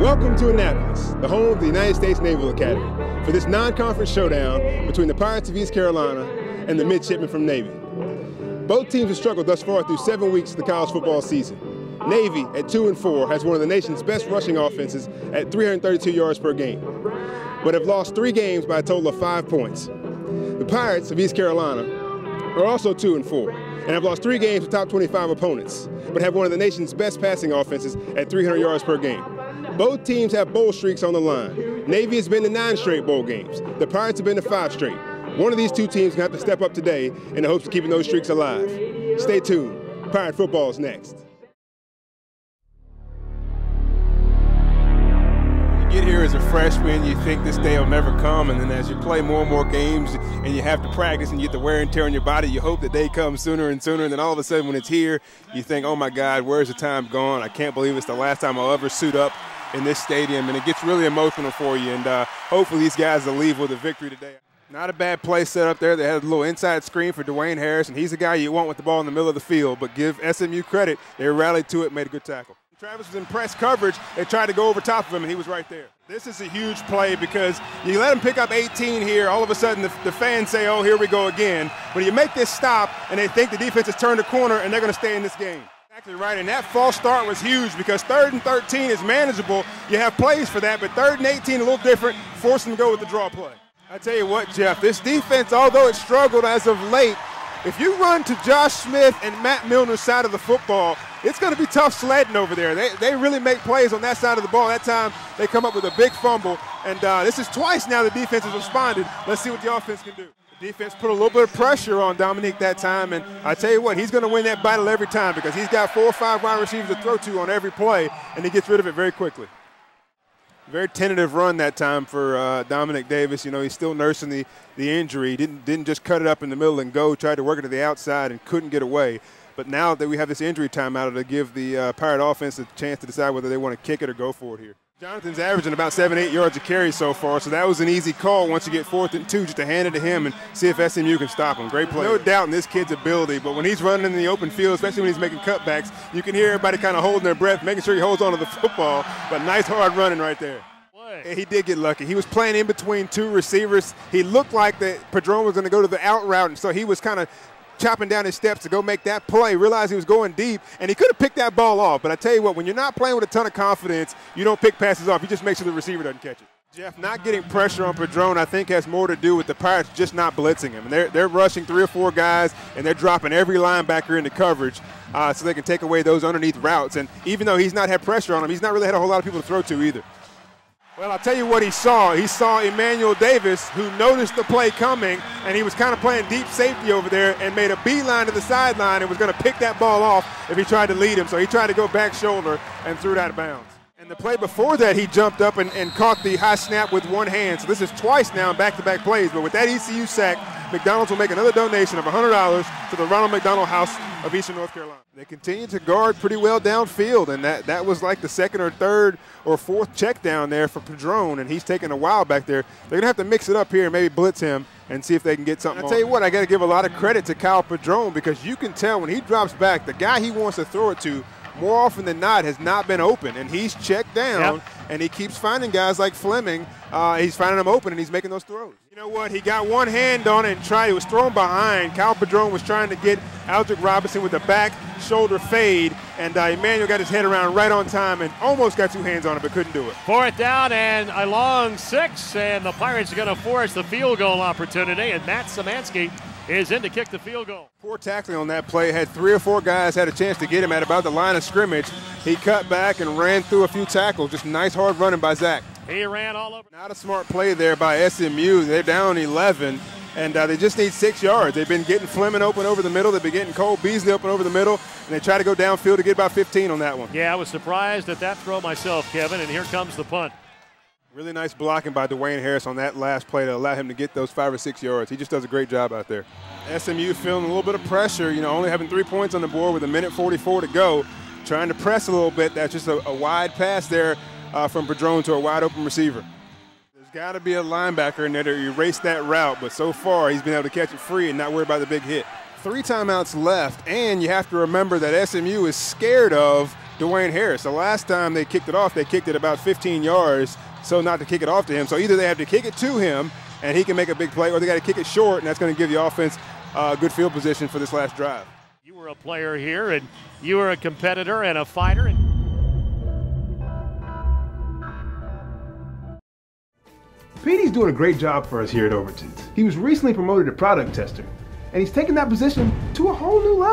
Welcome to Annapolis, the home of the United States Naval Academy, for this non-conference showdown between the Pirates of East Carolina and the midshipmen from Navy. Both teams have struggled thus far through 7 weeks of the college football season. Navy, at 2-4, has one of the nation's best rushing offenses at 332 yards per game, but have lost 3 games by a total of 5 points. The Pirates of East Carolina are also 2-4 and have lost 3 games to top 25 opponents, but have one of the nation's best passing offenses at 300 yards per game. Both teams have bowl streaks on the line. Navy has been to 9 straight bowl games. The Pirates have been to 5 straight. One of these 2 teams can have to step up today in the hopes of keeping those streaks alive. Stay tuned. Pirate football is next. Get here as a freshman, you think this day will never come, and then as you play more and more games and you have to practice and you get the wear and tear on your body, you hope the day comes sooner and sooner, and then all of a sudden when it's here, you think, oh my God, where's the time gone? I can't believe it's the last time I'll ever suit up in this stadium, and it gets really emotional for you, and hopefully these guys will leave with a victory today. Not a bad play set up there. They had a little inside screen for Dwayne Harris, and he's the guy you want with the ball in the middle of the field, but give SMU credit. They rallied to it, made a good tackle. Travis was in press coverage. They tried to go over top of him, and he was right there. This is a huge play because you let him pick up 18 here. All of a sudden, the fans say, oh, here we go again. But you make this stop, and they think the defense has turned the corner, and they're going to stay in this game. Exactly right, and that false start was huge because 3rd and 13 is manageable. You have plays for that, but 3rd and 18 a little different, force them to go with the draw play. I tell you what, Jeff, this defense, although it struggled as of late, if you run to Josh Smith and Matt Milner's side of the football, it's going to be tough sledding over there. They really make plays on that side of the ball. That time they come up with a big fumble, and this is twice now the defense has responded. Let's see what the offense can do. The defense put a little bit of pressure on Dominique that time, and I tell you what, he's going to win that battle every time because he's got 4 or 5 wide receivers to throw to on every play, and he gets rid of it very quickly. Very tentative run that time for Dominic Davis. You know, he's still nursing the injury. Didn't just cut it up in the middle and go. Tried to work it to the outside and couldn't get away. But now that we have this injury timeout, it'll give the Pirate offense a chance to decide whether they want to kick it or go for it here. Jonathan's averaging about 7-8 yards a carry so far, so that was an easy call once you get 4th and 2, just to hand it to him and see if SMU can stop him. Great play. No doubt in this kid's ability, but when he's running in the open field, especially when he's making cutbacks, you can hear everybody kind of holding their breath, making sure he holds on to the football, but nice hard running right there. He did get lucky. He was playing in between 2 receivers. He looked like that Padron was going to go to the out route, and so he was kind of chopping down his steps to go make that play, realized he was going deep, and he could have picked that ball off. But I tell you what, when you're not playing with a ton of confidence, you don't pick passes off. You just make sure the receiver doesn't catch it. Jeff, not getting pressure on Padron, I think, has more to do with the Pirates just not blitzing him. And they're rushing 3 or 4 guys, and they're dropping every linebacker into coverage so they can take away those underneath routes. And even though he's not had pressure on him, he's not really had a whole lot of people to throw to either. Well, I'll tell you what he saw. He saw Emmanuel Davis, who noticed the play coming, and he was kind of playing deep safety over there and made a beeline to the sideline and was going to pick that ball off if he tried to lead him. So he tried to go back shoulder and threw it out of bounds. And the play before that, he jumped up and caught the high snap with one hand. So this is twice now in back-to-back plays. But with that ECU sack, McDonald's will make another donation of $100 to the Ronald McDonald House of Eastern North Carolina. They continue to guard pretty well downfield, and that was like the 2nd or 3rd or 4th check down there for Padron, and he's taking a while back there. They're going to have to mix it up here and maybe blitz him and see if they can get something. I'll tell you what, I got to give a lot of credit to Kyle Padron because you can tell when he drops back, the guy he wants to throw it to more often than not has not been open, and he's checked down, and he keeps finding guys like Fleming. He's finding them open, and he's making those throws. You know what? He got one hand on it and tried. He was thrown behind. Kyle Padron was trying to get Aldrick Robinson with a back shoulder fade, and Emmanuel got his head around right on time and almost got 2 hands on it, but couldn't do it. 4th down and a long 6, and the Pirates are going to force the field goal opportunity, and Matt Szymanski is in to kick the field goal. Poor tackling on that play. Had 3 or 4 guys had a chance to get him at about the line of scrimmage. He cut back and ran through a few tackles. Just nice hard running by Zach. He ran all over. Not a smart play there by SMU. They're down 11, and they just need 6 yards. They've been getting Fleming open over the middle. They've been getting Cole Beasley open over the middle, and they try to go downfield to get about 15 on that one. Yeah, I was surprised at that throw myself, Kevin, and here comes the punt. Really nice blocking by Dwayne Harris on that last play to allow him to get those 5 or 6 yards. He just does a great job out there. SMU feeling a little bit of pressure, you know, only having 3 points on the board with 1:44 to go. Trying to press a little bit. That's just a wide pass there from Padron to a wide open receiver. There's got to be a linebacker in there to erase that route, but so far he's been able to catch it free and not worry about the big hit. 3 timeouts left, and you have to remember that SMU is scared of Dwayne Harris. The last time they kicked it off, they kicked it about 15 yards, so not to kick it off to him. So either they have to kick it to him and he can make a big play, or they got to kick it short, and that's going to give the offense good field position for this last drive. You were a player here, and you were a competitor and a fighter. Petey's doing a great job for us here at Overton's. He was recently promoted to product tester, and he's taken that position to a whole new level.